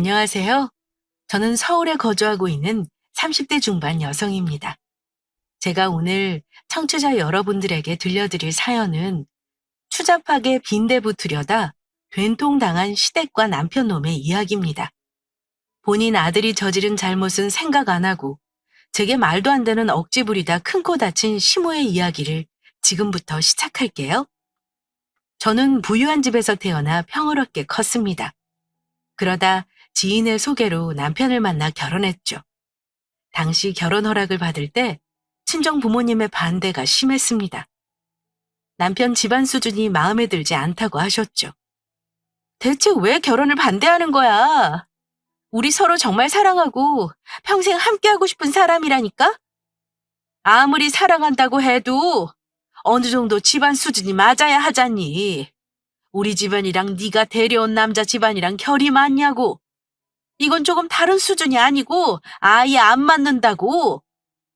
안녕하세요. 저는 서울에 거주하고 있는 30대 중반 여성입니다. 제가 오늘 청취자 여러분들에게 들려드릴 사연은 추잡하게 빈대부투려다 된통당한 시댁과 남편놈의 이야기입니다. 본인 아들이 저지른 잘못은 생각 안 하고 제게 말도 안 되는 억지 부리다 큰 코 다친 시모의 이야기를 지금부터 시작할게요. 저는 부유한 집에서 태어나 평화롭게 컸습니다. 그러다 지인의 소개로 남편을 만나 결혼했죠. 당시 결혼 허락을 받을 때 친정 부모님의 반대가 심했습니다. 남편 집안 수준이 마음에 들지 않다고 하셨죠. 대체 왜 결혼을 반대하는 거야? 우리 서로 정말 사랑하고 평생 함께하고 싶은 사람이라니까? 아무리 사랑한다고 해도 어느 정도 집안 수준이 맞아야 하잖니. 우리 집안이랑 네가 데려온 남자 집안이랑 결이 맞냐고. 이건 조금 다른 수준이 아니고 아예 안 맞는다고.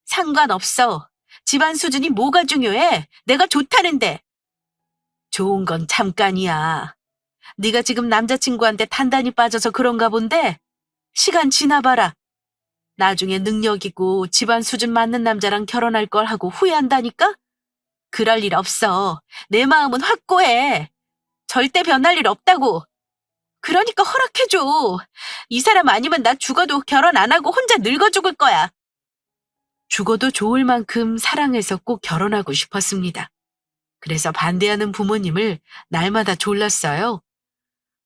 상관없어. 집안 수준이 뭐가 중요해? 내가 좋다는데. 좋은 건 잠깐이야. 네가 지금 남자친구한테 단단히 빠져서 그런가 본데 시간 지나봐라. 나중에 능력 있고 집안 수준 맞는 남자랑 결혼할 걸 하고 후회한다니까? 그럴 일 없어. 내 마음은 확고해. 절대 변할 일 없다고. 그러니까 허락해줘. 이 사람 아니면 나 죽어도 결혼 안 하고 혼자 늙어 죽을 거야. 죽어도 좋을 만큼 사랑해서 꼭 결혼하고 싶었습니다. 그래서 반대하는 부모님을 날마다 졸랐어요.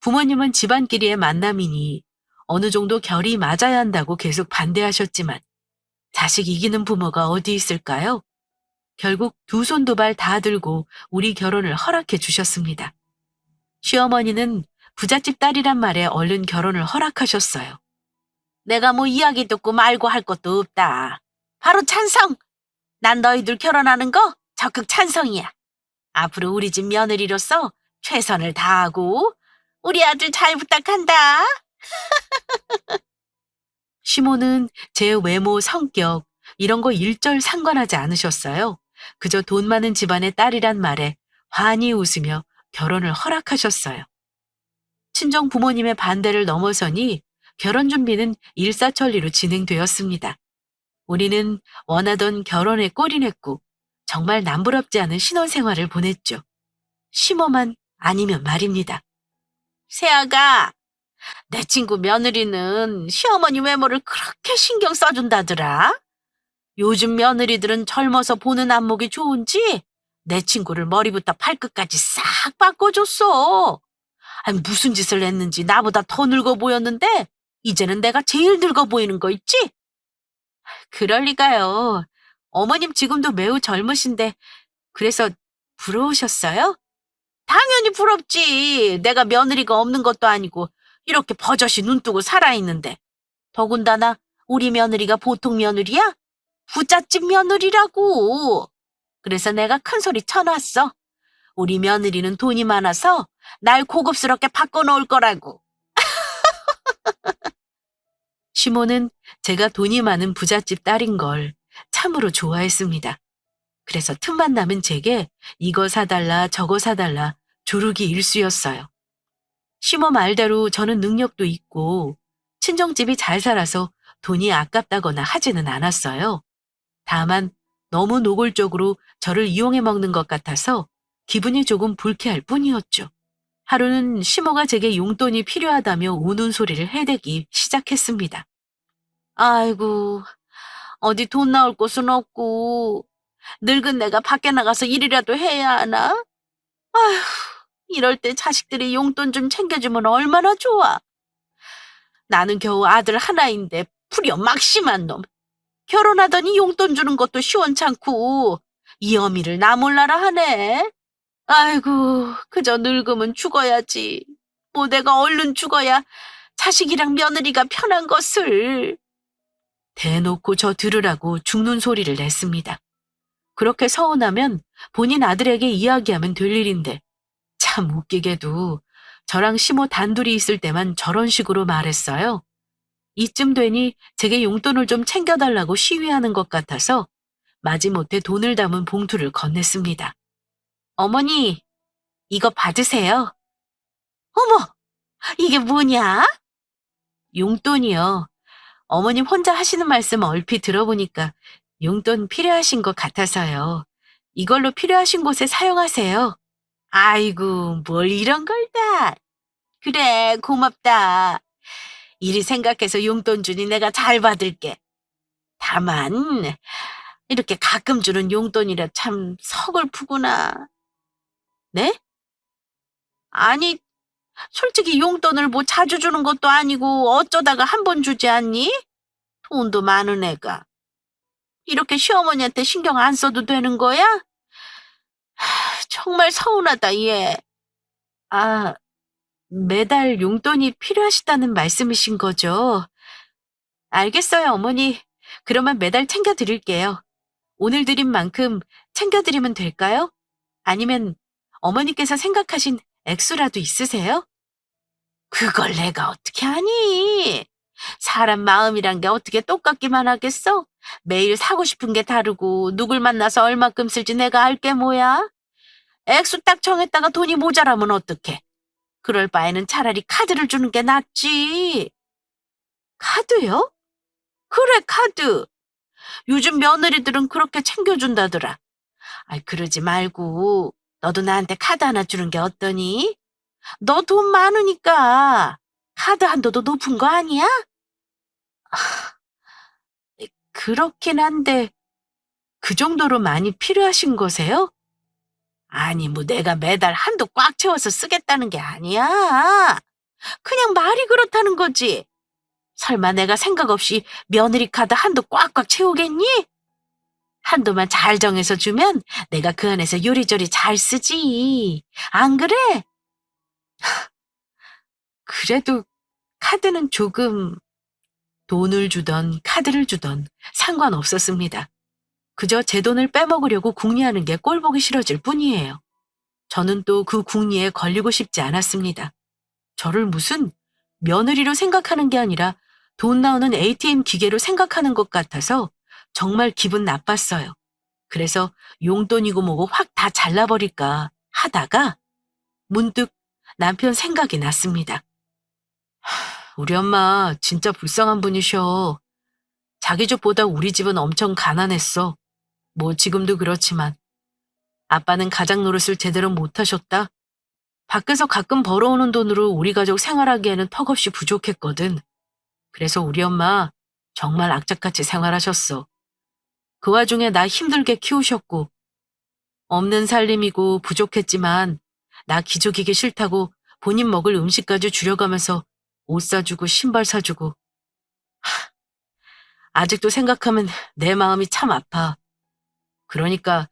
부모님은 집안끼리의 만남이니 어느 정도 결이 맞아야 한다고 계속 반대하셨지만 자식 이기는 부모가 어디 있을까요? 결국 두 손 두 발 다 들고 우리 결혼을 허락해 주셨습니다. 시어머니는 부잣집 딸이란 말에 얼른 결혼을 허락하셨어요. 내가 뭐 이야기 듣고 말고 할 것도 없다. 바로 찬성! 난 너희들 결혼하는 거 적극 찬성이야. 앞으로 우리 집 며느리로서 최선을 다하고 우리 아들 잘 부탁한다. 시모는 제 외모, 성격 이런 거 일절 상관하지 않으셨어요. 그저 돈 많은 집안의 딸이란 말에 환히 웃으며 결혼을 허락하셨어요. 친정 부모님의 반대를 넘어서니 결혼 준비는 일사천리로 진행되었습니다. 우리는 원하던 결혼에 골인했고 정말 남부럽지 않은 신혼생활을 보냈죠. 시모만 아니면 말입니다. 세아가, 내 친구 며느리는 시어머니 외모를 그렇게 신경 써준다더라. 요즘 며느리들은 젊어서 보는 안목이 좋은지 내 친구를 머리부터 발끝까지 싹 바꿔줬어. 아니, 무슨 짓을 했는지 나보다 더 늙어 보였는데 이제는 내가 제일 늙어 보이는 거 있지? 그럴 리가요. 어머님 지금도 매우 젊으신데 그래서 부러우셨어요? 당연히 부럽지. 내가 며느리가 없는 것도 아니고 이렇게 버젓이 눈뜨고 살아있는데. 더군다나 우리 며느리가 보통 며느리야? 부잣집 며느리라고. 그래서 내가 큰 소리 쳐놨어. 우리 며느리는 돈이 많아서 날 고급스럽게 바꿔놓을 거라고. 시모는 제가 돈이 많은 부잣집 딸인 걸 참으로 좋아했습니다. 그래서 틈만 나면 제게 이거 사달라 저거 사달라 조르기 일쑤였어요. 시모 말대로 저는 능력도 있고 친정집이 잘 살아서 돈이 아깝다거나 하지는 않았어요. 다만 너무 노골적으로 저를 이용해 먹는 것 같아서 기분이 조금 불쾌할 뿐이었죠. 하루는 시모가 제게 용돈이 필요하다며 우는 소리를 해대기 시작했습니다. 아이고, 어디 돈 나올 곳은 없고 늙은 내가 밖에 나가서 일이라도 해야 하나? 아휴, 이럴 때 자식들이 용돈 좀 챙겨주면 얼마나 좋아. 나는 겨우 아들 하나인데 불효 막심한 놈. 결혼하더니 용돈 주는 것도 시원찮고 이 어미를 나 몰라라 하네. 아이고, 그저 늙으면 죽어야지. 뭐 내가 얼른 죽어야 자식이랑 며느리가 편한 것을. 대놓고 저 들으라고 죽는 소리를 냈습니다. 그렇게 서운하면 본인 아들에게 이야기하면 될 일인데 참 웃기게도 저랑 시모 단둘이 있을 때만 저런 식으로 말했어요. 이쯤 되니 제게 용돈을 좀 챙겨달라고 시위하는 것 같아서 마지못해 돈을 담은 봉투를 건넸습니다. 어머니, 이거 받으세요. 어머, 이게 뭐냐? 용돈이요. 어머님 혼자 하시는 말씀 얼핏 들어보니까 용돈 필요하신 것 같아서요. 이걸로 필요하신 곳에 사용하세요. 아이고, 뭘 이런 걸 다. 그래, 고맙다. 이리 생각해서 용돈 주니 내가 잘 받을게. 다만, 이렇게 가끔 주는 용돈이라 참 서글프구나. 네? 아니, 솔직히 용돈을 뭐 자주 주는 것도 아니고 어쩌다가 한 번 주지 않니? 돈도 많은 애가. 이렇게 시어머니한테 신경 안 써도 되는 거야? 정말 서운하다, 얘. 아, 매달 용돈이 필요하시다는 말씀이신 거죠? 알겠어요, 어머니. 그러면 매달 챙겨드릴게요. 오늘 드린 만큼 챙겨드리면 될까요? 아니면 어머니께서 생각하신 액수라도 있으세요? 그걸 내가 어떻게 아니? 사람 마음이란 게 어떻게 똑같기만 하겠어? 매일 사고 싶은 게 다르고 누굴 만나서 얼마큼 쓸지 내가 알게 뭐야? 액수 딱 정했다가 돈이 모자라면 어떡해? 그럴 바에는 차라리 카드를 주는 게 낫지. 카드요? 그래, 카드. 요즘 며느리들은 그렇게 챙겨준다더라. 아이, 그러지 말고 너도 나한테 카드 하나 주는 게 어떠니? 너 돈 많으니까 카드 한도도 높은 거 아니야? 그렇긴 한데 그 정도로 많이 필요하신 거세요? 아니, 뭐 내가 매달 한도 꽉 채워서 쓰겠다는 게 아니야. 그냥 말이 그렇다는 거지. 설마 내가 생각 없이 며느리 카드 한도 꽉꽉 채우겠니? 한도만 잘 정해서 주면 내가 그 안에서 요리조리 잘 쓰지. 안 그래? 그래도 카드는 조금 돈을 주던 카드를 주던 상관없었습니다. 그저 제 돈을 빼먹으려고 궁리하는 게 꼴보기 싫어질 뿐이에요. 저는 또 그 궁리에 걸리고 싶지 않았습니다. 저를 무슨 며느리로 생각하는 게 아니라 돈 나오는 ATM 기계로 생각하는 것 같아서 정말 기분 나빴어요. 그래서 용돈이고 뭐고 확 다 잘라버릴까 하다가 문득 남편 생각이 났습니다. 우리 엄마 진짜 불쌍한 분이셔. 자기 집보다 우리 집은 엄청 가난했어. 뭐 지금도 그렇지만 아빠는 가장 노릇을 제대로 못하셨다. 밖에서 가끔 벌어오는 돈으로 우리 가족 생활하기에는 턱없이 부족했거든. 그래서 우리 엄마 정말 악착같이 생활하셨어. 그 와중에 나 힘들게 키우셨고 없는 살림이고 부족했지만 나 기죽이기 싫다고 본인 먹을 음식까지 줄여가면서 옷 사주고 신발 사주고 아직도 생각하면 내 마음이 참 아파. 그러니까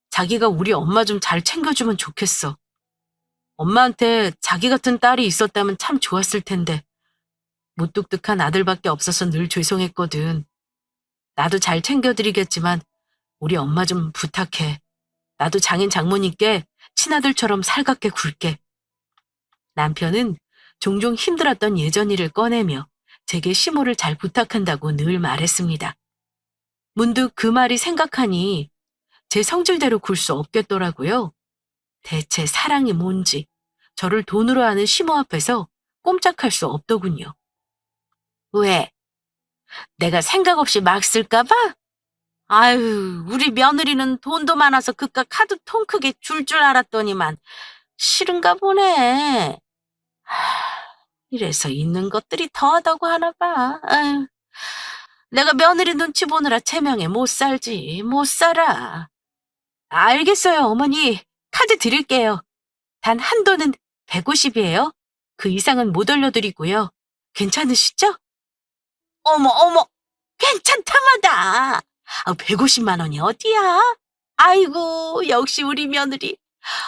자기가 우리 엄마 좀 잘 챙겨주면 좋겠어. 엄마한테 자기 같은 딸이 있었다면 참 좋았을 텐데 무뚝뚝한 아들밖에 없어서 늘 죄송했거든. 나도 잘 챙겨드리겠지만 우리 엄마 좀 부탁해. 나도 장인 장모님께 친아들처럼 살갑게 굴게. 남편은 종종 힘들었던 예전 일을 꺼내며 제게 시모를 잘 부탁한다고 늘 말했습니다. 문득 그 말이 생각하니 제 성질대로 굴 수 없겠더라고요. 대체 사랑이 뭔지 저를 돈으로 아는 시모 앞에서 꼼짝할 수 없더군요. 왜? 내가 생각 없이 막 쓸까 봐? 아유, 우리 며느리는 돈도 많아서 그깟 카드 통 크게 줄 알았더니만 싫은가 보네. 이래서 있는 것들이 더하다고 하나 봐. 아유, 내가 며느리 눈치 보느라 체명에 못 살지, 못 살아. 알겠어요, 어머니. 카드 드릴게요. 단 한도는 150이에요. 그 이상은 못 올려드리고요. 괜찮으시죠? 어머, 어머, 괜찮다마다. 150만 원이 어디야? 아이고, 역시 우리 며느리.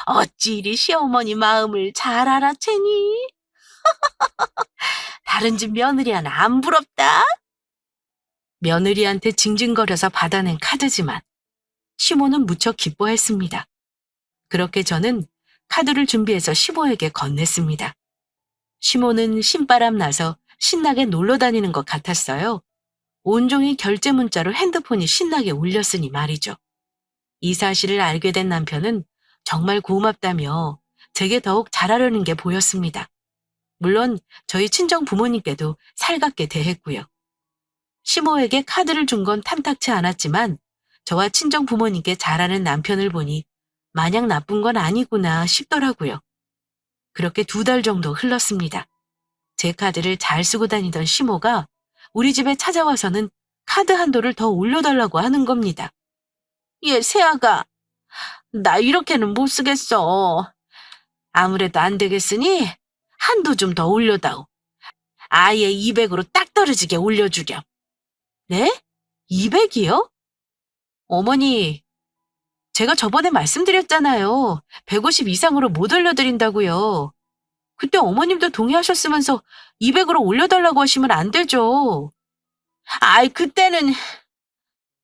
어찌 이리 시어머니 마음을 잘 알아채니? 다른 집 며느리 하나 안 부럽다? 며느리한테 징징거려서 받아낸 카드지만 시모는 무척 기뻐했습니다. 그렇게 저는 카드를 준비해서 시모에게 건넸습니다. 시모는 신바람 나서 신나게 놀러 다니는 것 같았어요. 온종일 결제 문자로 핸드폰이 신나게 울렸으니 말이죠. 이 사실을 알게 된 남편은 정말 고맙다며 제게 더욱 잘하려는 게 보였습니다. 물론 저희 친정 부모님께도 살갑게 대했고요. 시모에게 카드를 준 건 탐탁치 않았지만 저와 친정 부모님께 잘하는 남편을 보니 마냥 나쁜 건 아니구나 싶더라고요. 그렇게 2달 정도 흘렀습니다. 제 카드를 잘 쓰고 다니던 시모가 우리 집에 찾아와서는 카드 한도를 더 올려달라고 하는 겁니다. 얘 새아가, 나 이렇게는 못 쓰겠어. 아무래도 안 되겠으니 한도 좀 더 올려다오. 아예 200으로 딱 떨어지게 올려주렴. 네? 200이요? 어머니, 제가 저번에 말씀드렸잖아요. 150 이상으로 못 올려드린다고요. 그때 어머님도 동의하셨으면서 200으로 올려달라고 하시면 안 되죠. 아이, 그때는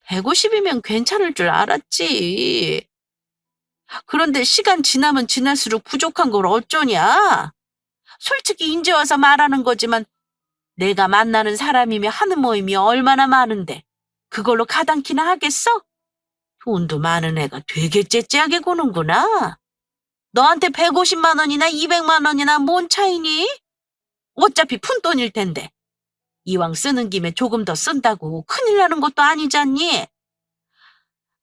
150이면 괜찮을 줄 알았지. 그런데 시간 지나면 지날수록 부족한 걸 어쩌냐? 솔직히 인제 와서 말하는 거지만 내가 만나는 사람이며 하는 모임이 얼마나 많은데 그걸로 가당키나 하겠어? 돈도 많은 애가 되게 째째하게 구는구나. 너한테 150만 원이나 200만 원이나 뭔 차이니? 어차피 푼돈일 텐데. 이왕 쓰는 김에 조금 더 쓴다고 큰일 나는 것도 아니잖니?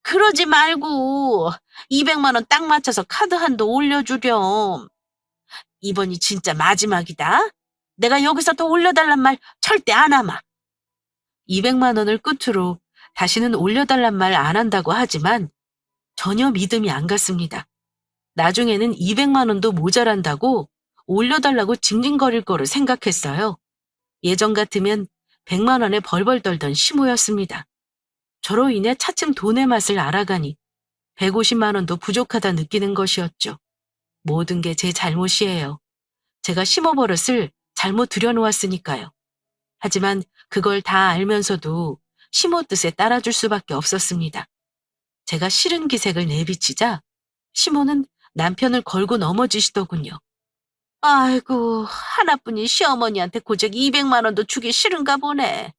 그러지 말고 200만 원 딱 맞춰서 카드 한도 올려주렴. 이번이 진짜 마지막이다. 내가 여기서 더 올려달란 말 절대 안 하마. 200만 원을 끝으로 다시는 올려달란 말 안 한다고 하지만 전혀 믿음이 안 갔습니다. 나중에는 200만 원도 모자란다고 올려달라고 징징거릴 거로 생각했어요. 예전 같으면 100만 원에 벌벌 떨던 시모였습니다. 저로 인해 차츰 돈의 맛을 알아가니 150만 원도 부족하다 느끼는 것이었죠. 모든 게 제 잘못이에요. 제가 시모 버릇을 잘못 들여놓았으니까요. 하지만 그걸 다 알면서도 시모 뜻에 따라줄 수밖에 없었습니다. 제가 싫은 기색을 내비치자 시모는 남편을 걸고 넘어지시더군요. 아이고, 하나뿐인 시어머니한테 고작 200만 원도 주기 싫은가 보네.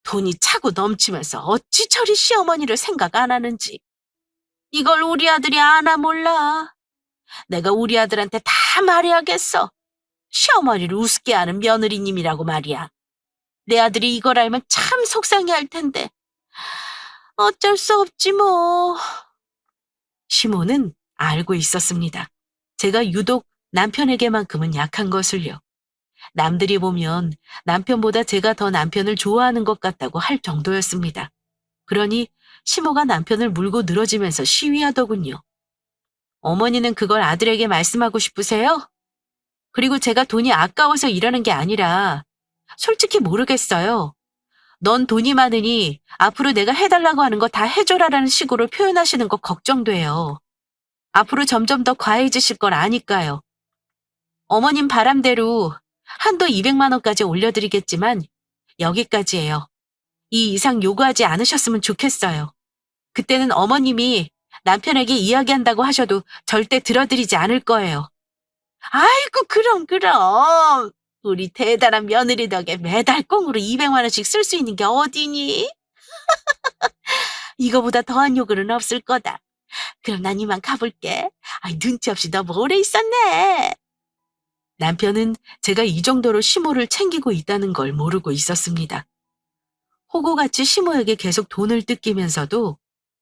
돈이 차고 넘치면서 어찌 저리 시어머니를 생각 안 하는지. 이걸 우리 아들이 아나 몰라. 내가 우리 아들한테 다 말해야겠어. 시어머니를 우습게 하는 며느리님이라고 말이야. 내 아들이 이걸 알면 참 속상해할 텐데. 어쩔 수 없지 뭐. 시모는 알고 있었습니다. 제가 유독 남편에게만큼은 약한 것을요. 남들이 보면 남편보다 제가 더 남편을 좋아하는 것 같다고 할 정도였습니다. 그러니 시모가 남편을 물고 늘어지면서 시위하더군요. 어머니는 그걸 아들에게 말씀하고 싶으세요? 그리고 제가 돈이 아까워서 이러는 게 아니라 솔직히 모르겠어요. 넌 돈이 많으니 앞으로 내가 해달라고 하는 거 다 해줘라라는 식으로 표현하시는 거 걱정돼요. 앞으로 점점 더 과해지실 걸 아니까요. 어머님 바람대로 한도 200만 원까지 올려드리겠지만 여기까지예요. 이 이상 요구하지 않으셨으면 좋겠어요. 그때는 어머님이 남편에게 이야기한다고 하셔도 절대 들어드리지 않을 거예요. 아이고, 그럼. 우리 대단한 며느리 덕에 매달 꽁으로 200만 원씩 쓸 수 있는 게 어디니? 이거보다 더한 요구는 없을 거다. 그럼 난 이만 가볼게. 아이, 눈치 없이 너무 오래 있었네. 남편은 제가 이 정도로 시모를 챙기고 있다는 걸 모르고 있었습니다. 호구같이 시모에게 계속 돈을 뜯기면서도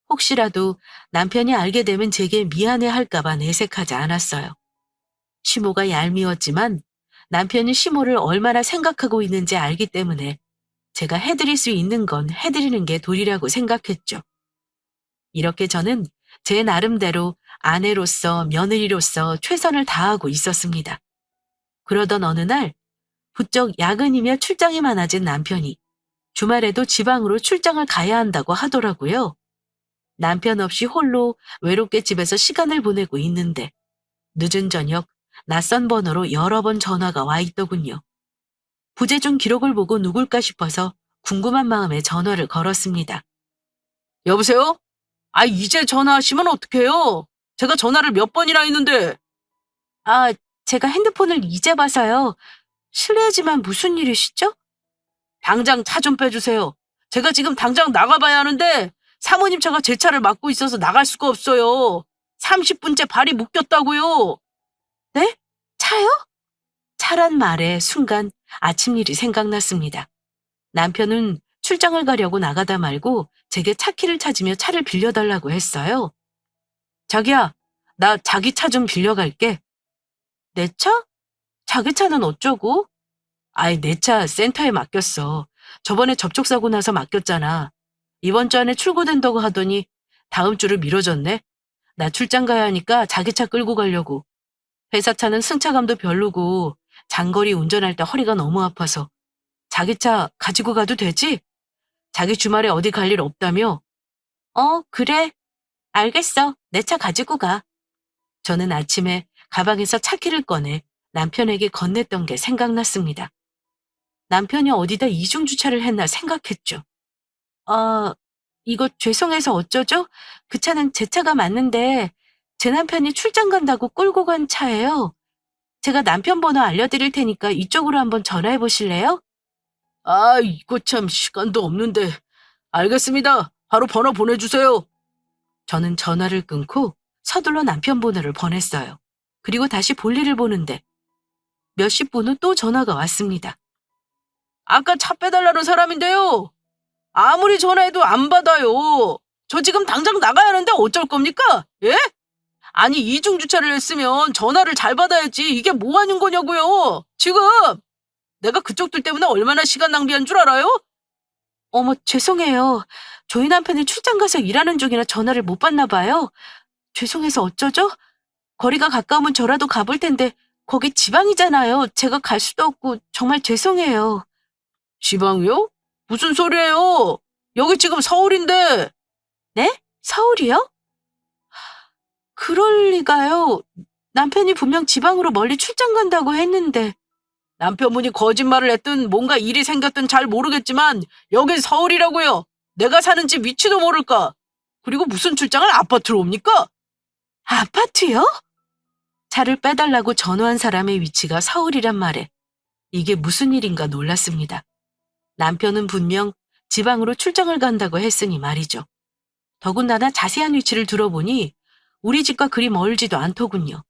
혹시라도 남편이 알게 되면 제게 미안해할까봐 내색하지 않았어요. 시모가 얄미웠지만 남편이 시모를 얼마나 생각하고 있는지 알기 때문에 제가 해드릴 수 있는 건 해드리는 게 도리라고 생각했죠. 이렇게 저는 제 나름대로 아내로서 며느리로서 최선을 다하고 있었습니다. 그러던 어느 날 부쩍 야근이며 출장이 많아진 남편이 주말에도 지방으로 출장을 가야 한다고 하더라고요. 남편 없이 홀로 외롭게 집에서 시간을 보내고 있는데 늦은 저녁 낯선 번호로 여러 번 전화가 와 있더군요. 부재중 기록을 보고 누굴까 싶어서 궁금한 마음에 전화를 걸었습니다. 여보세요? 아, 이제 전화하시면 어떡해요? 제가 전화를 몇 번이나 했는데. 아, 제가 핸드폰을 이제 봐서요. 실례지만 무슨 일이시죠? 당장 차 좀 빼주세요. 제가 지금 당장 나가봐야 하는데 사모님 차가 제 차를 막고 있어서 나갈 수가 없어요. 30분째 발이 묶였다고요. 네? 차요? 차란 말에 순간 아침 일이 생각났습니다. 남편은 출장을 가려고 나가다 말고 제게 차키를 찾으며 차를 빌려달라고 했어요. 자기야, 나 자기 차 좀 빌려갈게. 내 차? 자기 차는 어쩌고? 아이, 내 차 센터에 맡겼어. 저번에 접촉사고 나서 맡겼잖아. 이번 주 안에 출고된다고 하더니 다음 주를 미뤄졌네. 나 출장 가야 하니까 자기 차 끌고 가려고. 회사 차는 승차감도 별로고 장거리 운전할 때 허리가 너무 아파서. 자기 차 가지고 가도 되지? 자기 주말에 어디 갈 일 없다며? 그래. 알겠어. 내 차 가지고 가. 저는 아침에 가방에서 차키를 꺼내 남편에게 건넸던 게 생각났습니다. 남편이 어디다 이중주차를 했나 생각했죠. 이거 죄송해서 어쩌죠? 그 차는 제 차가 맞는데 제 남편이 출장 간다고 끌고 간 차예요. 제가 남편 번호 알려드릴 테니까 이쪽으로 한번 전화해 보실래요? 아, 이거 참 시간도 없는데. 알겠습니다. 바로 번호 보내주세요. 저는 전화를 끊고 서둘러 남편 번호를 보냈어요. 그리고 다시 볼일을 보는데 몇십 분 후 또 전화가 왔습니다. 아까 차 빼달라는 사람인데요. 아무리 전화해도 안 받아요. 저 지금 당장 나가야 하는데 어쩔 겁니까? 예? 아니, 이중주차를 했으면 전화를 잘 받아야지. 이게 뭐 하는 거냐고요. 지금 내가 그쪽들 때문에 얼마나 시간 낭비한 줄 알아요? 어머, 죄송해요. 저희 남편이 출장 가서 일하는 중이라 전화를 못 받나 봐요. 죄송해서 어쩌죠? 거리가 가까우면 저라도 가볼 텐데 거기 지방이잖아요. 제가 갈 수도 없고 정말 죄송해요. 지방이요? 무슨 소리예요? 여기 지금 서울인데. 네? 서울이요? 그럴 리가요. 남편이 분명 지방으로 멀리 출장 간다고 했는데. 남편분이 거짓말을 했든 뭔가 일이 생겼든 잘 모르겠지만 여긴 서울이라고요. 내가 사는 집 위치도 모를까. 그리고 무슨 출장을 아파트로 옵니까? 아파트요? 차를 빼달라고 전화한 사람의 위치가 서울이란 말에 이게 무슨 일인가 놀랐습니다. 남편은 분명 지방으로 출장을 간다고 했으니 말이죠. 더군다나 자세한 위치를 들어보니 우리 집과 그리 멀지도 않더군요.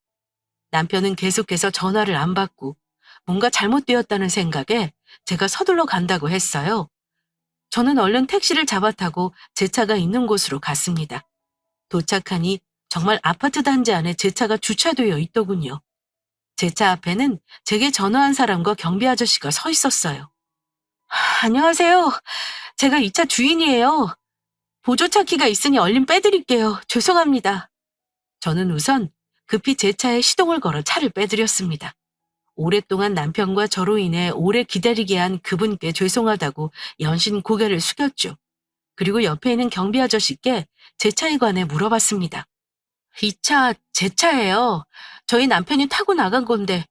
남편은 계속해서 전화를 안 받고 뭔가 잘못되었다는 생각에 제가 서둘러 간다고 했어요. 저는 얼른 택시를 잡아 타고 제 차가 있는 곳으로 갔습니다. 도착하니 정말 아파트 단지 안에 제 차가 주차되어 있더군요. 제 차 앞에는 제게 전화한 사람과 경비 아저씨가 서 있었어요. 안녕하세요. 제가 이 차 주인이에요. 보조차 키가 있으니 얼른 빼드릴게요. 죄송합니다. 저는 우선 급히 제 차에 시동을 걸어 차를 빼드렸습니다. 오랫동안 남편과 저로 인해 오래 기다리게 한 그분께 죄송하다고 연신 고개를 숙였죠. 그리고 옆에 있는 경비 아저씨께 제 차에 관해 물어봤습니다. 이 차 제 차예요. 저희 남편이 타고 나간 건데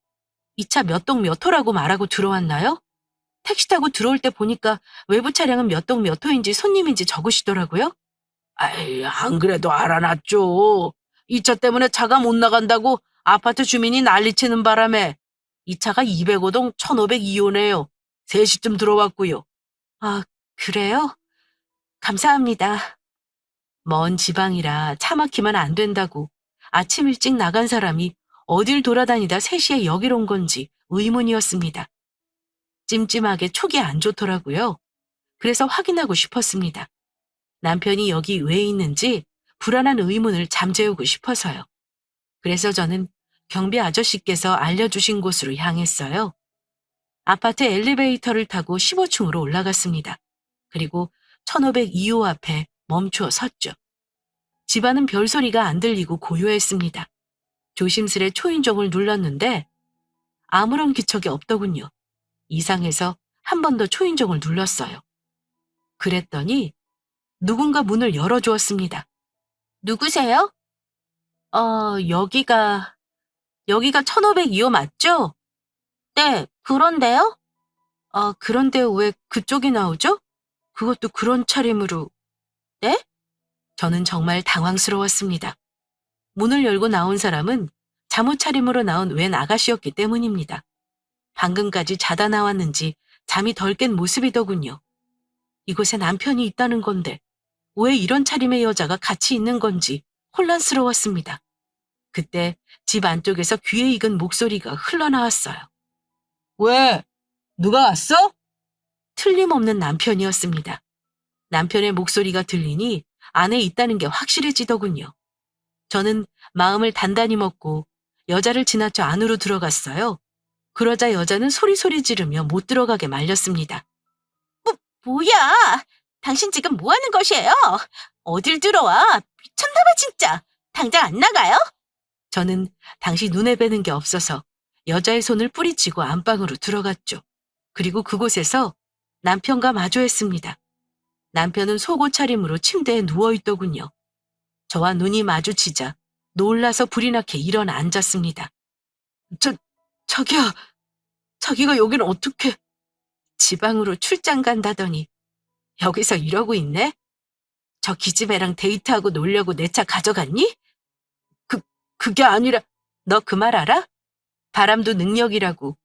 이 차 몇 동 몇 호라고 말하고 들어왔나요? 택시 타고 들어올 때 보니까 외부 차량은 몇 동 몇 호인지 손님인지 적으시더라고요. 아이, 안 그래도 알아놨죠. 이 차 때문에 차가 못 나간다고 아파트 주민이 난리치는 바람에 이 차가 205동 1502호네요. 3시쯤 들어왔고요. 아, 그래요? 감사합니다. 먼 지방이라 차 막히면 안 된다고 아침 일찍 나간 사람이 어딜 돌아다니다 3시에 여길 온 건지 의문이었습니다. 찜찜하게 촉이 안 좋더라고요. 그래서 확인하고 싶었습니다. 남편이 여기 왜 있는지 불안한 의문을 잠재우고 싶어서요. 그래서 저는 경비 아저씨께서 알려주신 곳으로 향했어요. 아파트 엘리베이터를 타고 15층으로 올라갔습니다. 그리고 1502호 앞에 멈추어 섰죠. 집안은 별소리가 안 들리고 고요했습니다. 조심스레 초인종을 눌렀는데 아무런 기척이 없더군요. 이상해서 한 번 더 초인종을 눌렀어요. 그랬더니 누군가 문을 열어주었습니다. 누구세요? 여기가 1502호 맞죠? 네, 그런데요? 그런데 왜 그쪽이 나오죠? 그것도 그런 차림으로. 네? 저는 정말 당황스러웠습니다. 문을 열고 나온 사람은 잠옷 차림으로 나온 웬 아가씨였기 때문입니다. 방금까지 자다 나왔는지 잠이 덜 깬 모습이더군요. 이곳에 남편이 있다는 건데 왜 이런 차림의 여자가 같이 있는 건지 혼란스러웠습니다. 그때 집 안쪽에서 귀에 익은 목소리가 흘러나왔어요. 왜? 누가 왔어? 틀림없는 남편이었습니다. 남편의 목소리가 들리니 안에 있다는 게 확실해지더군요. 저는 마음을 단단히 먹고 여자를 지나쳐 안으로 들어갔어요. 그러자 여자는 소리소리 지르며 못 들어가게 말렸습니다. 뭐야? 당신 지금 뭐 하는 것이에요? 어딜 들어와? 미쳤나봐 진짜. 당장 안 나가요? 저는 당시 눈에 뵈는 게 없어서 여자의 손을 뿌리치고 안방으로 들어갔죠. 그리고 그곳에서 남편과 마주했습니다. 남편은 속옷 차림으로 침대에 누워있더군요. 저와 눈이 마주치자 놀라서 불이 나게 일어나 앉았습니다. 자기야, 자기가 여기는 어떻게? 지방으로 출장 간다더니 여기서 이러고 있네? 저 기집애랑 데이트하고 놀려고 내 차 가져갔니? 그, 그게 아니라 너 그 말 알아? 바람도 능력이라고.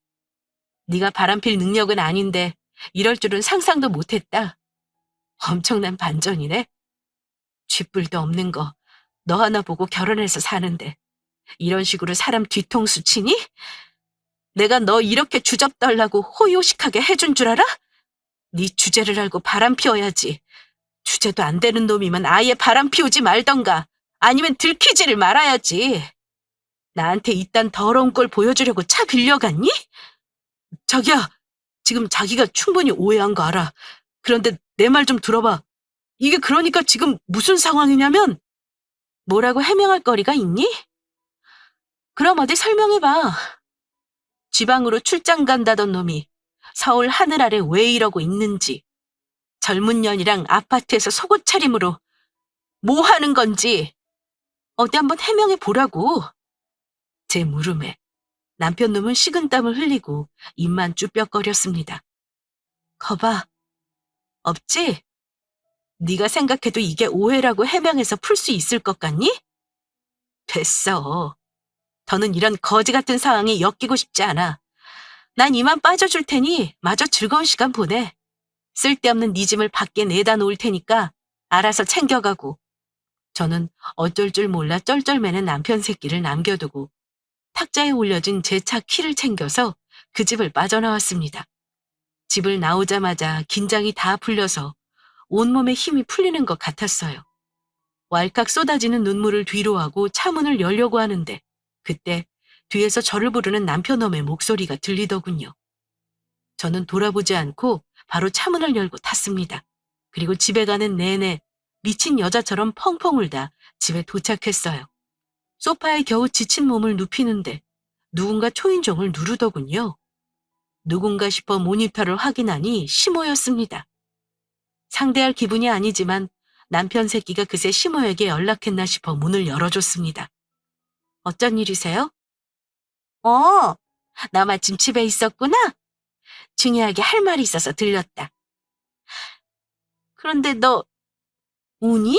네가 바람필 능력은 아닌데 이럴 줄은 상상도 못했다. 엄청난 반전이네. 쥐뿔도 없는 거 너 하나 보고 결혼해서 사는데 이런 식으로 사람 뒤통수 치니? 내가 너 이렇게 주접 떨라고 호요식하게 해준 줄 알아? 네 주제를 알고 바람 피워야지. 주제도 안 되는 놈이면 아예 바람 피우지 말던가 아니면 들키지를 말아야지. 나한테 이딴 더러운 걸 보여주려고 차 빌려갔니? 자기야, 지금 자기가 충분히 오해한 거 알아. 그런데 내 말 좀 들어봐. 이게 그러니까 지금 무슨 상황이냐면 뭐라고 해명할 거리가 있니? 그럼 어디 설명해봐. 지방으로 출장 간다던 놈이 서울 하늘 아래 왜 이러고 있는지, 젊은 년이랑 아파트에서 속옷 차림으로 뭐 하는 건지 어디 한번 해명해 보라고. 제 물음에 남편 놈은 식은땀을 흘리고 입만 쭈뼛거렸습니다. 거봐, 없지? 네가 생각해도 이게 오해라고 해명해서 풀 수 있을 것 같니? 됐어. 더는 이런 거지 같은 상황에 엮이고 싶지 않아. 난 이만 빠져줄 테니 마저 즐거운 시간 보내. 쓸데없는 네 짐을 밖에 내다 놓을 테니까 알아서 챙겨가고. 저는 어쩔 줄 몰라 쩔쩔매는 남편 새끼를 남겨두고 탁자에 올려진 제 차 키를 챙겨서 그 집을 빠져나왔습니다. 집을 나오자마자 긴장이 다 풀려서 온몸에 힘이 풀리는 것 같았어요. 왈칵 쏟아지는 눈물을 뒤로하고 차문을 열려고 하는데 그때 뒤에서 저를 부르는 남편놈의 목소리가 들리더군요. 저는 돌아보지 않고 바로 차문을 열고 탔습니다. 그리고 집에 가는 내내 미친 여자처럼 펑펑 울다 집에 도착했어요. 소파에 겨우 지친 몸을 눕히는데 누군가 초인종을 누르더군요. 누군가 싶어 모니터를 확인하니 시모였습니다. 상대할 기분이 아니지만 남편 새끼가 그새 시모에게 연락했나 싶어 문을 열어줬습니다. 어쩐 일이세요? 나 마침 집에 있었구나. 중요하게 할 말이 있어서 들렸다. 그런데 너 우니?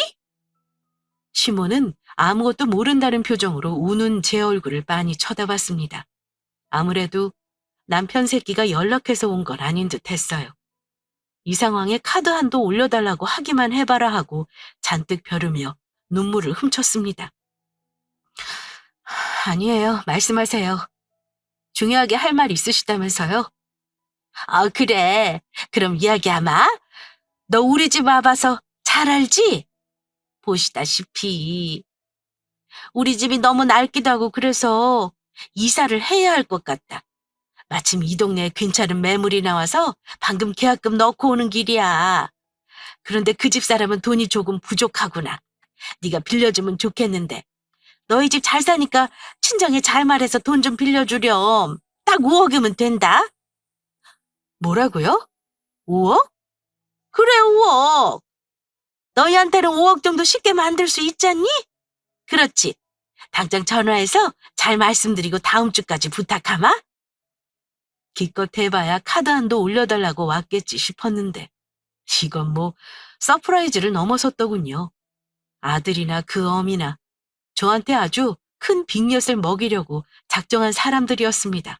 시모는 아무것도 모른다는 표정으로 우는 제 얼굴을 빤히 쳐다봤습니다. 아무래도 남편 새끼가 연락해서 온 건 아닌 듯 했어요. 이 상황에 카드 한도 올려달라고 하기만 해봐라 하고 잔뜩 벼르며 눈물을 훔쳤습니다. 아니에요. 말씀하세요. 중요하게 할 말 있으시다면서요? 아, 그래. 그럼 이야기하마. 너 우리 집 와봐서 잘 알지? 보시다시피 우리 집이 너무 낡기도 하고 그래서 이사를 해야 할 것 같다. 마침 이 동네에 괜찮은 매물이 나와서 방금 계약금 넣고 오는 길이야. 그런데 그 집 사람은 돈이 조금 부족하구나. 네가 빌려주면 좋겠는데. 너희 집 잘 사니까 친정에 잘 말해서 돈 좀 빌려주렴. 딱 5억이면 된다. 뭐라고요? 5억? 그래, 5억. 너희한테는 5억 정도 쉽게 만들 수 있잖니? 그렇지. 당장 전화해서 잘 말씀드리고 다음 주까지 부탁하마. 기껏 해봐야 카드 한도 올려달라고 왔겠지 싶었는데 이건 뭐 서프라이즈를 넘어섰더군요. 아들이나 그 어미나 저한테 아주 큰 빅엿을 먹이려고 작정한 사람들이었습니다.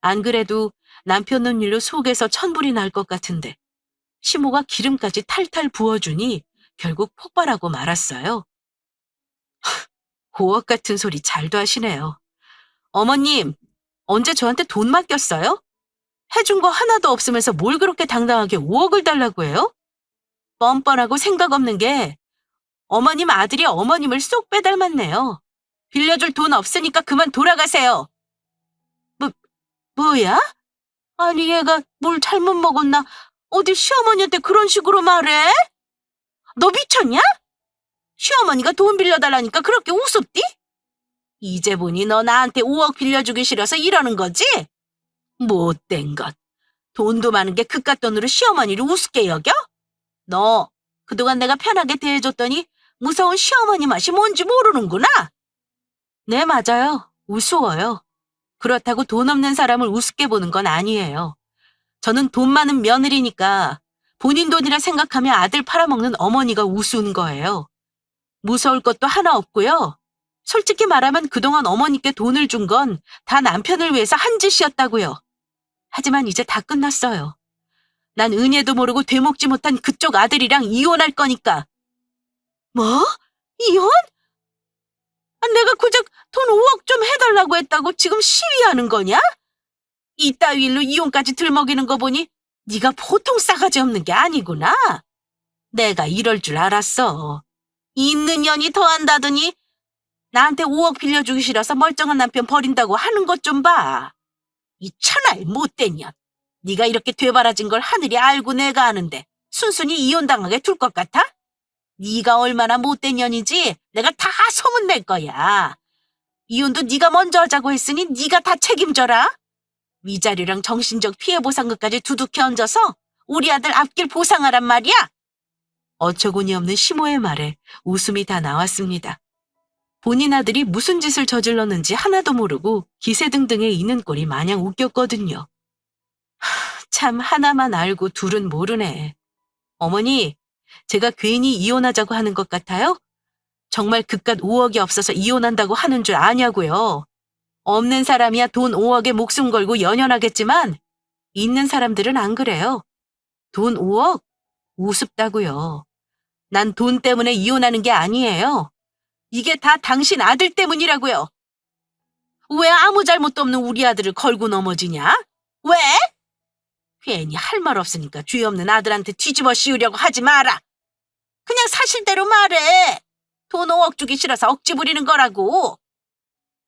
안 그래도 남편 놈 일로 속에서 천불이 날 것 같은데 시모가 기름까지 탈탈 부어주니 결국 폭발하고 말았어요. 5억 같은 소리 잘도 하시네요. 어머님, 언제 저한테 돈 맡겼어요? 해준 거 하나도 없으면서 뭘 그렇게 당당하게 5억을 달라고 해요? 뻔뻔하고 생각 없는 게 어머님 아들이 어머님을 쏙 빼닮았네요. 빌려줄 돈 없으니까 그만 돌아가세요. 뭐, 뭐야? 아니 얘가 뭘 잘못 먹었나? 어디 시어머니한테 그런 식으로 말해? 너 미쳤냐? 시어머니가 돈 빌려달라니까 그렇게 우습디? 이제 보니 너 나한테 5억 빌려주기 싫어서 이러는 거지? 못된 것. 돈도 많은 게 그깟 돈으로 시어머니를 우습게 여겨? 너 그동안 내가 편하게 대해줬더니 무서운 시어머니 맛이 뭔지 모르는구나. 네, 맞아요. 우스워요. 그렇다고 돈 없는 사람을 우습게 보는 건 아니에요. 저는 돈 많은 며느리니까 본인 돈이라 생각하며 아들 팔아먹는 어머니가 우스운 거예요. 무서울 것도 하나 없고요. 솔직히 말하면 그동안 어머니께 돈을 준 건 다 남편을 위해서 한 짓이었다고요. 하지만 이제 다 끝났어요. 난 은혜도 모르고 되먹지 못한 그쪽 아들이랑 이혼할 거니까. 뭐? 이혼? 내가 고작 돈 5억 좀 해달라고 했다고 지금 시위하는 거냐? 이따위 일로 이혼까지 들먹이는 거 보니 네가 보통 싸가지 없는 게 아니구나. 내가 이럴 줄 알았어. 있는 년이 더한다더니 나한테 5억 빌려주기 싫어서 멀쩡한 남편 버린다고 하는 것 좀 봐. 이 천하의 못된 년. 네가 이렇게 되바라진 걸 하늘이 알고 내가 아는데 순순히 이혼당하게 둘 것 같아? 네가 얼마나 못된 년인지 내가 다 소문낼 거야. 이혼도 네가 먼저 하자고 했으니 네가 다 책임져라. 위자료랑 정신적 피해 보상금까지 두둑히 얹어서 우리 아들 앞길 보상하란 말이야. 어처구니 없는 시모의 말에 웃음이 다 나왔습니다. 본인 아들이 무슨 짓을 저질렀는지 하나도 모르고 기세등등에 있는 꼴이 마냥 웃겼거든요. 참 하나만 알고 둘은 모르네. 어머니, 제가 괜히 이혼하자고 하는 것 같아요? 정말 그깟 5억이 없어서 이혼한다고 하는 줄 아냐고요. 없는 사람이야 돈 5억에 목숨 걸고 연연하겠지만 있는 사람들은 안 그래요. 돈 5억? 우습다고요. 난 돈 때문에 이혼하는 게 아니에요. 이게 다 당신 아들 때문이라고요. 왜 아무 잘못도 없는 우리 아들을 걸고 넘어지냐? 왜? 괜히 할 말 없으니까 죄 없는 아들한테 뒤집어 씌우려고 하지 마라. 그냥 사실대로 말해. 돈 5억 주기 싫어서 억지 부리는 거라고.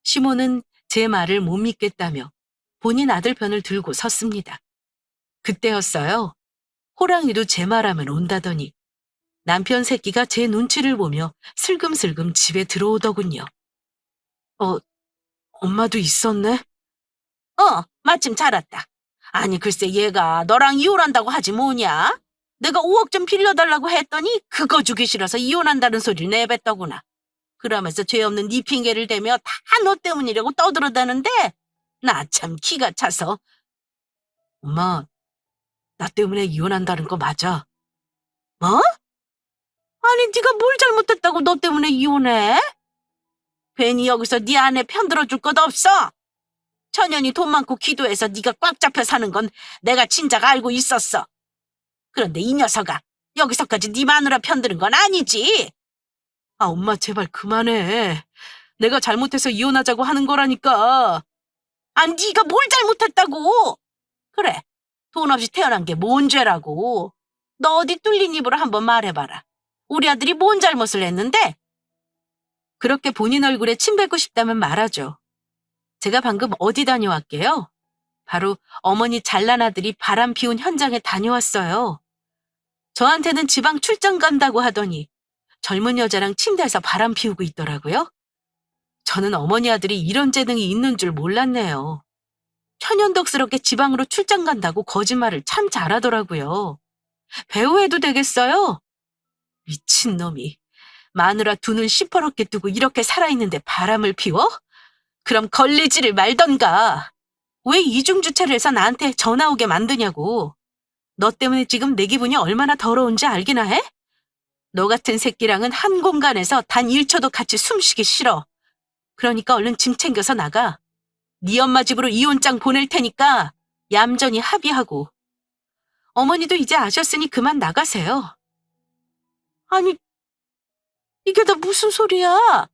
시모는 제 말을 못 믿겠다며 본인 아들 편을 들고 섰습니다. 그때였어요. 호랑이도 제 말하면 온다더니 남편 새끼가 제 눈치를 보며 슬금슬금 집에 들어오더군요. 엄마도 있었네? 마침 잘 왔다. 아니 글쎄 얘가 너랑 이혼한다고 하지 뭐냐? 내가 5억 좀 빌려달라고 했더니 그거 주기 싫어서 이혼한다는 소리를 내뱉더구나. 그러면서 죄 없는 네 핑계를 대며 다 너 때문이라고 떠들어대는데 나 참 기가 차서. 엄마, 나 때문에 이혼한다는 거 맞아? 뭐? 아니 네가 뭘 잘못했다고 너 때문에 이혼해? 괜히 여기서 네 아내 편들어줄 것 없어. 천연이 돈 많고 기도해서 네가 꽉 잡혀 사는 건 내가 진작 알고 있었어. 그런데 이 녀석아, 여기서까지 네 마누라 편드는 건 아니지. 엄마 제발 그만해. 내가 잘못해서 이혼하자고 하는 거라니까. 네가 뭘 잘못했다고. 그래, 돈 없이 태어난 게 뭔 죄라고. 너 어디 뚫린 입으로 한번 말해봐라. 우리 아들이 뭔 잘못을 했는데? 그렇게 본인 얼굴에 침 뱉고 싶다면 말하죠. 제가 방금 어디 다녀왔게요? 바로 어머니 잘난 아들이 바람 피운 현장에 다녀왔어요. 저한테는 지방 출장 간다고 하더니 젊은 여자랑 침대에서 바람 피우고 있더라고요. 저는 어머니 아들이 이런 재능이 있는 줄 몰랐네요. 천연덕스럽게 지방으로 출장 간다고 거짓말을 참 잘하더라고요. 배우해도 되겠어요? 미친놈이. 마누라 두 눈 시퍼렇게 뜨고 이렇게 살아있는데 바람을 피워? 그럼 걸리지를 말던가. 왜 이중주차를 해서 나한테 전화 오게 만드냐고. 너 때문에 지금 내 기분이 얼마나 더러운지 알기나 해? 너 같은 새끼랑은 한 공간에서 단 1초도 같이 숨쉬기 싫어. 그러니까 얼른 짐 챙겨서 나가. 네 엄마 집으로 이혼장 보낼 테니까 얌전히 합의하고. 어머니도 이제 아셨으니 그만 나가세요. 아니, 이게 다 무슨 소리야?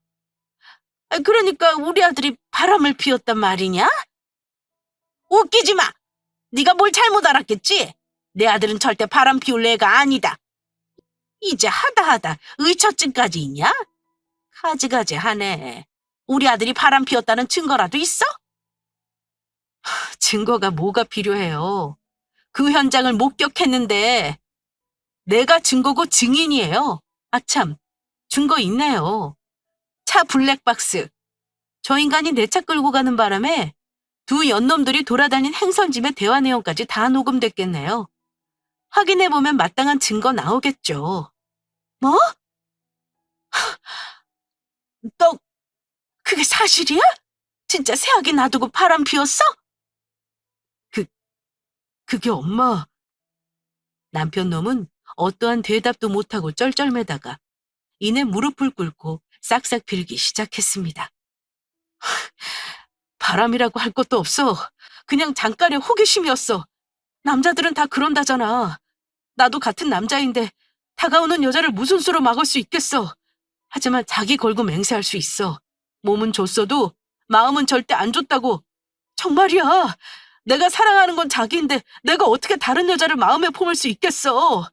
그러니까 우리 아들이 바람을 피웠단 말이냐? 웃기지 마! 네가 뭘 잘못 알았겠지? 내 아들은 절대 바람 피울 애가 아니다. 이제 하다 의처증까지 있냐? 가지가지 하네. 우리 아들이 바람 피웠다는 증거라도 있어? 증거가 뭐가 필요해요? 그 현장을 목격했는데 내가 증거고 증인이에요. 아참, 증거 있네요. 차 블랙박스. 저 인간이 내 차 끌고 가는 바람에 두 연놈들이 돌아다닌 행선집의 대화 내용까지 다 녹음됐겠네요. 확인해보면 마땅한 증거 나오겠죠. 뭐? 너 그게 사실이야? 진짜 새아기 놔두고 바람 피웠어? 그게 엄마. 남편 놈은 어떠한 대답도 못하고 쩔쩔매다가 이내 무릎을 꿇고 싹싹 빌기 시작했습니다. 바람이라고 할 것도 없어. 그냥 잠깐의 호기심이었어. 남자들은 다 그런다잖아. 나도 같은 남자인데 다가오는 여자를 무슨 수로 막을 수 있겠어. 하지만 자기 걸고 맹세할 수 있어. 몸은 줬어도 마음은 절대 안 줬다고. 정말이야. 내가 사랑하는 건 자기인데 내가 어떻게 다른 여자를 마음에 품을 수 있겠어.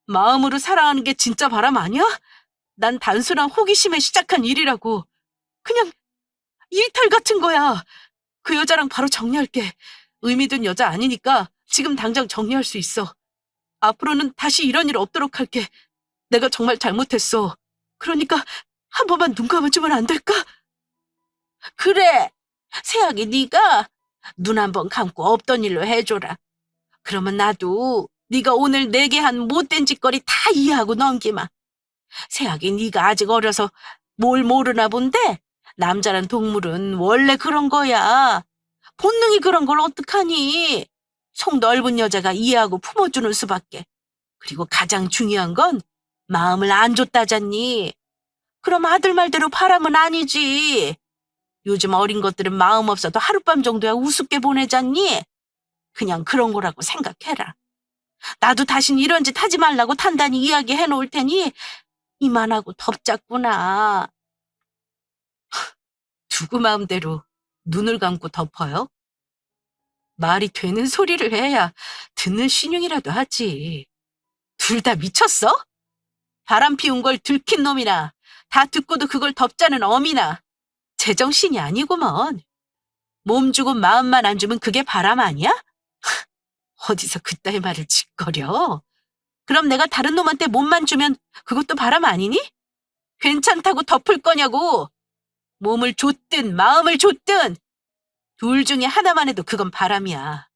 마음으로 사랑하는 게 진짜 바람 아니야? 난 단순한 호기심에 시작한 일이라고. 그냥 일탈 같은 거야. 그 여자랑 바로 정리할게. 의미 든 여자 아니니까 지금 당장 정리할 수 있어. 앞으로는 다시 이런 일 없도록 할게. 내가 정말 잘못했어. 그러니까 한 번만 눈 감아주면 안 될까? 그래. 새아기 네가 눈 한 번 감고 없던 일로 해줘라. 그러면 나도 네가 오늘 내게 한 못된 짓거리 다 이해하고 넘기마. 새아기 네가 아직 어려서 뭘 모르나 본데 남자란 동물은 원래 그런 거야. 본능이 그런 걸 어떡하니? 속 넓은 여자가 이해하고 품어주는 수밖에. 그리고 가장 중요한 건 마음을 안 줬다잖니. 그럼 아들 말대로 바람은 아니지. 요즘 어린 것들은 마음 없어도 하룻밤 정도야 우습게 보내잖니. 그냥 그런 거라고 생각해라. 나도 다신 이런 짓 하지 말라고 단단히 이야기해 놓을 테니 이만하고 덥작구나. 누구 마음대로 눈을 감고 덮어요? 말이 되는 소리를 해야 듣는 신용이라도 하지. 둘 다 미쳤어? 바람 피운 걸 들킨 놈이나 다 듣고도 그걸 덮자는 어미나 제정신이 아니구먼. 몸 주고 마음만 안 주면 그게 바람 아니야? 어디서 그따위 말을 짓거려? 그럼 내가 다른 놈한테 몸만 주면 그것도 바람 아니니? 괜찮다고 덮을 거냐고. 몸을 줬든 마음을 줬든 둘 중에 하나만 해도 그건 바람이야.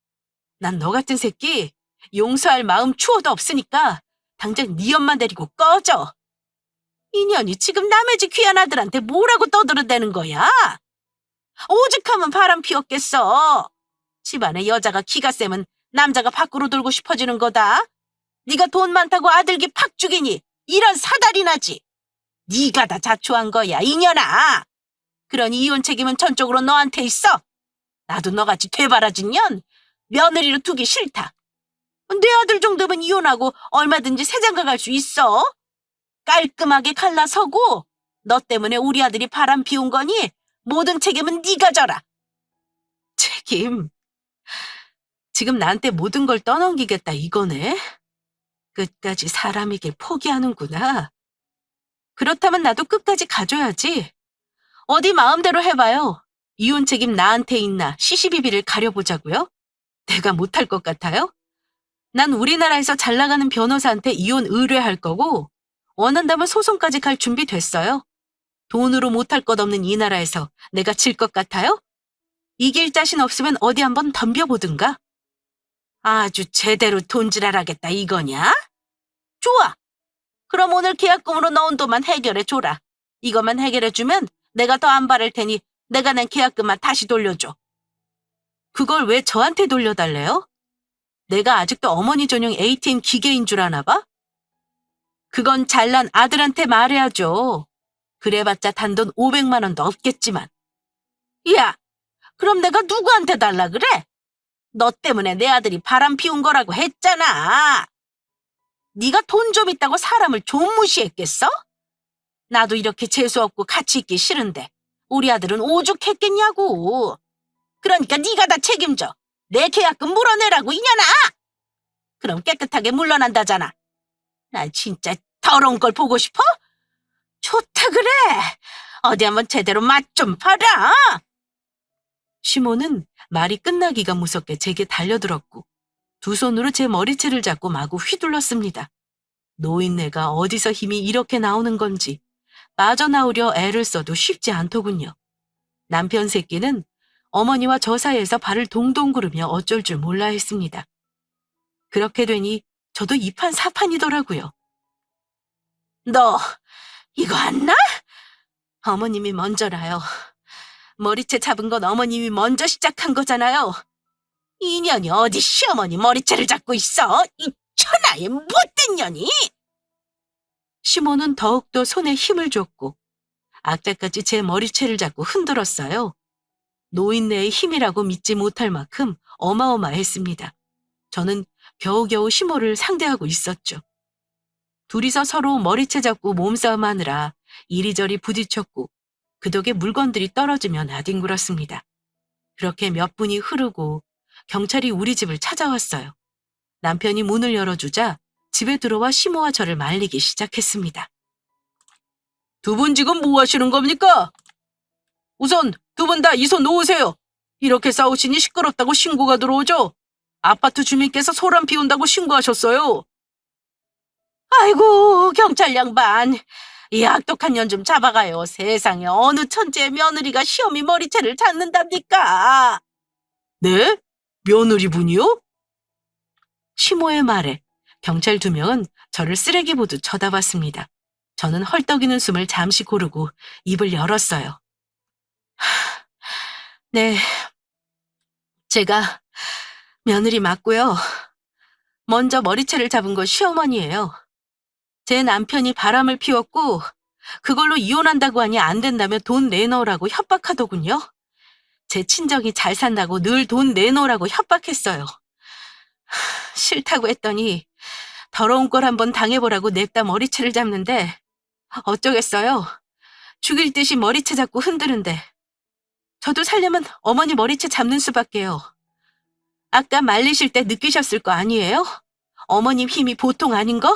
난 너 같은 새끼 용서할 마음 추호도 없으니까 당장 네 엄마 데리고 꺼져. 인연이 지금 남의 집 귀한 아들한테 뭐라고 떠들어대는 거야? 오죽하면 바람 피웠겠어. 집안에 여자가 기가 세면 남자가 밖으로 돌고 싶어지는 거다. 네가 돈 많다고 아들기 팍 죽이니 이런 사달이 나지. 네가 다 자초한 거야, 이년아. 그러니 이혼 책임은 전적으로 너한테 있어. 나도 너같이 되바라진 년 며느리로 두기 싫다. 내 아들 정도면 이혼하고 얼마든지 새장가 갈 수 있어. 깔끔하게 갈라서고 너 때문에 우리 아들이 바람 피운 거니 모든 책임은 네가 져라. 책임. 지금 나한테 모든 걸 떠넘기겠다 이거네. 끝까지 사람이길 포기하는구나. 그렇다면 나도 끝까지 가줘야지. 어디 마음대로 해봐요. 이혼 책임 나한테 있나 시시비비를 가려보자고요? 내가 못할 것 같아요? 난 우리나라에서 잘 나가는 변호사한테 이혼 의뢰할 거고 원한다면 소송까지 갈 준비 됐어요. 돈으로 못할 것 없는 이 나라에서 내가 질 것 같아요? 이길 자신 없으면 어디 한번 덤벼보든가. 아주 제대로 돈질하라겠다 이거냐? 좋아. 그럼 오늘 계약금으로 넣은 돈만 해결해줘라. 이것만 해결해주면 내가 더 안 바랄 테니 내가 낸 계약금만 다시 돌려줘. 그걸 왜 저한테 돌려달래요? 내가 아직도 어머니 전용 ATM 기계인 줄 아나 봐? 그건 잘난 아들한테 말해야죠. 그래봤자 단돈 500만 원도 없겠지만. 야, 그럼 내가 누구한테 달라 그래? 너 때문에 내 아들이 바람 피운 거라고 했잖아. 네가 돈 좀 있다고 사람을 좀 무시했겠어? 나도 이렇게 재수없고 가치 있기 싫은데 우리 아들은 오죽했겠냐고. 그러니까 네가 다 책임져. 내 계약금 물어내라고 이년아. 그럼 깨끗하게 물러난다잖아. 나 진짜 더러운 걸 보고 싶어? 좋다 그래. 어디 한번 제대로 맛 좀 봐라. 시몬은 말이 끝나기가 무섭게 제게 달려들었고 두 손으로 제 머리채를 잡고 마구 휘둘렀습니다. 노인네가 어디서 힘이 이렇게 나오는 건지 빠져나오려 애를 써도 쉽지 않더군요. 남편 새끼는 어머니와 저 사이에서 발을 동동 구르며 어쩔 줄 몰라 했습니다. 그렇게 되니 저도 이판사판이더라고요. 너 이거 안 나? 어머님이 먼저라요. 머리채 잡은 건 어머님이 먼저 시작한 거잖아요. 이년이 어디 시어머니 머리채를 잡고 있어? 이 천하의 못된 년이! 시몬은 더욱더 손에 힘을 줬고 악착같이 제 머리채를 잡고 흔들었어요. 노인네의 힘이라고 믿지 못할 만큼 어마어마했습니다. 저는 겨우겨우 시모를 상대하고 있었죠. 둘이서 서로 머리채 잡고 몸싸움하느라 이리저리 부딪혔고 그 덕에 물건들이 떨어지며 나뒹굴었습니다. 그렇게 몇 분이 흐르고 경찰이 우리 집을 찾아왔어요. 남편이 문을 열어주자 집에 들어와 시모와 저를 말리기 시작했습니다. 두 분 지금 뭐 하시는 겁니까? 우선 두 분 다 이 손 놓으세요. 이렇게 싸우시니 시끄럽다고 신고가 들어오죠? 아파트 주민께서 소란 피운다고 신고하셨어요. 아이고, 경찰 양반. 이 악독한 년 좀 잡아가요. 세상에 어느 천재의 며느리가 시어미 머리채를 잡는답니까? 네? 며느리분이요? 시모의 말에 경찰 2명은 저를 쓰레기 보듯 쳐다봤습니다. 저는 헐떡이는 숨을 잠시 고르고 입을 열었어요. 네, 제가 며느리 맞고요. 먼저 머리채를 잡은 건 시어머니예요. 제 남편이 바람을 피웠고 그걸로 이혼한다고 하니 안 된다며 돈 내놓으라고 협박하더군요. 제 친정이 잘 산다고 늘 돈 내놓으라고 협박했어요. 싫다고 했더니 더러운 걸 한번 당해보라고 냅다 머리채를 잡는데 어쩌겠어요. 죽일 듯이 머리채 잡고 흔드는데 저도 살려면 어머니 머리채 잡는 수밖에요. 아까 말리실 때 느끼셨을 거 아니에요? 어머님 힘이 보통 아닌 거?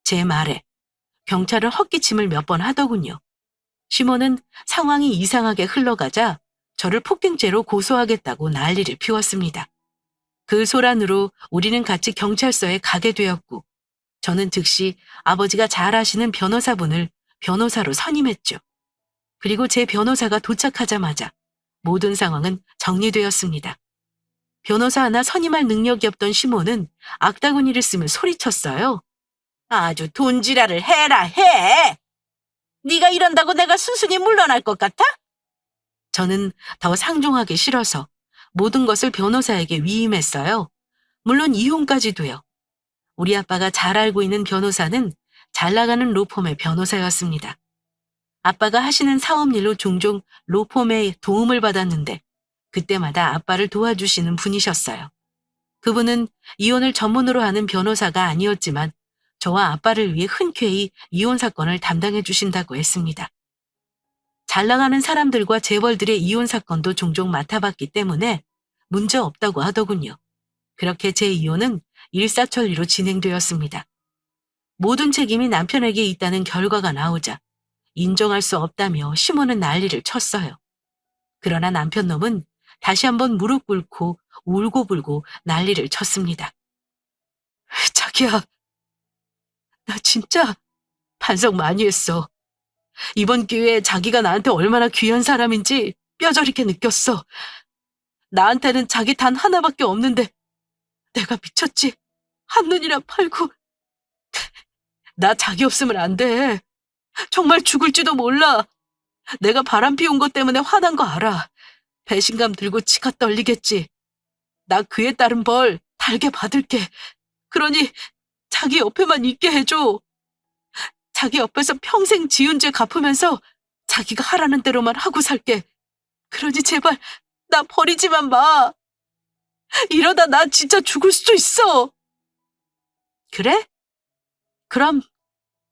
제 말에 경찰은 헛기침을 몇 번 하더군요. 시몬은 상황이 이상하게 흘러가자 저를 폭행죄로 고소하겠다고 난리를 피웠습니다. 그 소란으로 우리는 같이 경찰서에 가게 되었고 저는 즉시 아버지가 잘 아시는 변호사분을 변호사로 선임했죠. 그리고 제 변호사가 도착하자마자 모든 상황은 정리되었습니다. 변호사 하나 선임할 능력이 없던 시몬은 악다구니를 쓰며 소리쳤어요. 아주 돈지랄을 해라 해. 네가 이런다고 내가 순순히 물러날 것 같아? 저는 더 상종하기 싫어서 모든 것을 변호사에게 위임했어요. 물론 이혼까지도요. 우리 아빠가 잘 알고 있는 변호사는 잘 나가는 로펌의 변호사였습니다. 아빠가 하시는 사업일로 종종 로펌의 도움을 받았는데 그때마다 아빠를 도와주시는 분이셨어요. 그분은 이혼을 전문으로 하는 변호사가 아니었지만 저와 아빠를 위해 흔쾌히 이혼 사건을 담당해 주신다고 했습니다. 잘 나가는 사람들과 재벌들의 이혼 사건도 종종 맡아봤기 때문에 문제 없다고 하더군요. 그렇게 제 이혼은 일사천리로 진행되었습니다. 모든 책임이 남편에게 있다는 결과가 나오자 인정할 수 없다며 시몬은 난리를 쳤어요. 그러나 남편 놈은 다시 한번 무릎 꿇고 울고불고 난리를 쳤습니다. 자기야, 나 진짜 반성 많이 했어. 이번 기회에 자기가 나한테 얼마나 귀한 사람인지 뼈저리게 느꼈어. 나한테는 자기 단 하나밖에 없는데 내가 미쳤지. 한눈이나 팔고. 나 자기 없으면 안 돼. 정말 죽을지도 몰라. 내가 바람 피운 것 때문에 화난 거 알아. 배신감 들고 치가 떨리겠지. 나 그에 따른 벌 달게 받을게. 그러니 자기 옆에만 있게 해줘. 자기 옆에서 평생 지은 죄 갚으면서 자기가 하라는 대로만 하고 살게. 그러니 제발 나 버리지만 마. 이러다 나 진짜 죽을 수도 있어. 그래? 그럼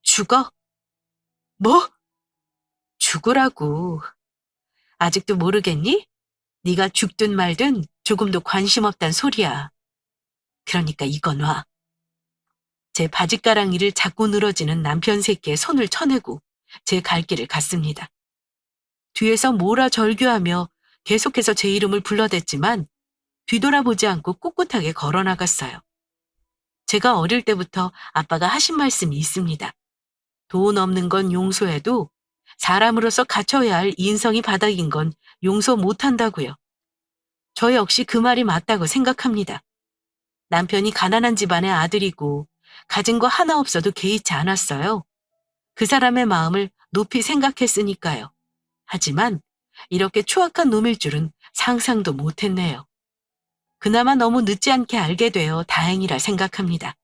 죽어. 뭐? 죽으라고. 아직도 모르겠니? 네가 죽든 말든 조금도 관심 없단 소리야. 그러니까 이건 와. 제 바짓가랑이를 자꾸 늘어지는 남편 새끼의 손을 쳐내고 제 갈 길을 갔습니다. 뒤에서 몰아 절규하며 계속해서 제 이름을 불러댔지만 뒤돌아보지 않고 꿋꿋하게 걸어나갔어요. 제가 어릴 때부터 아빠가 하신 말씀이 있습니다. 돈 없는 건 용서해도 사람으로서 갖춰야 할 인성이 바닥인 건 용서 못한다고요. 저 역시 그 말이 맞다고 생각합니다. 남편이 가난한 집안의 아들이고 가진 거 하나 없어도 개의치 않았어요. 그 사람의 마음을 높이 생각했으니까요. 하지만 이렇게 추악한 놈일 줄은 상상도 못했네요. 그나마 너무 늦지 않게 알게 되어 다행이라 생각합니다.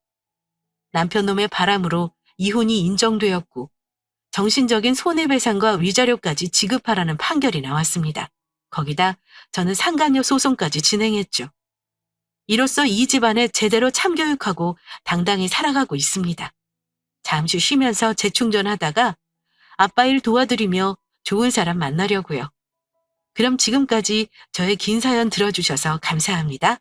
남편 놈의 바람으로 이혼이 인정되었고 정신적인 손해배상과 위자료까지 지급하라는 판결이 나왔습니다. 거기다 저는 상간녀 소송까지 진행했죠. 이로써 이 집안에 제대로 참교육하고 당당히 살아가고 있습니다. 잠시 쉬면서 재충전하다가 아빠 일 도와드리며 좋은 사람 만나려고요. 그럼 지금까지 저의 긴 사연 들어주셔서 감사합니다.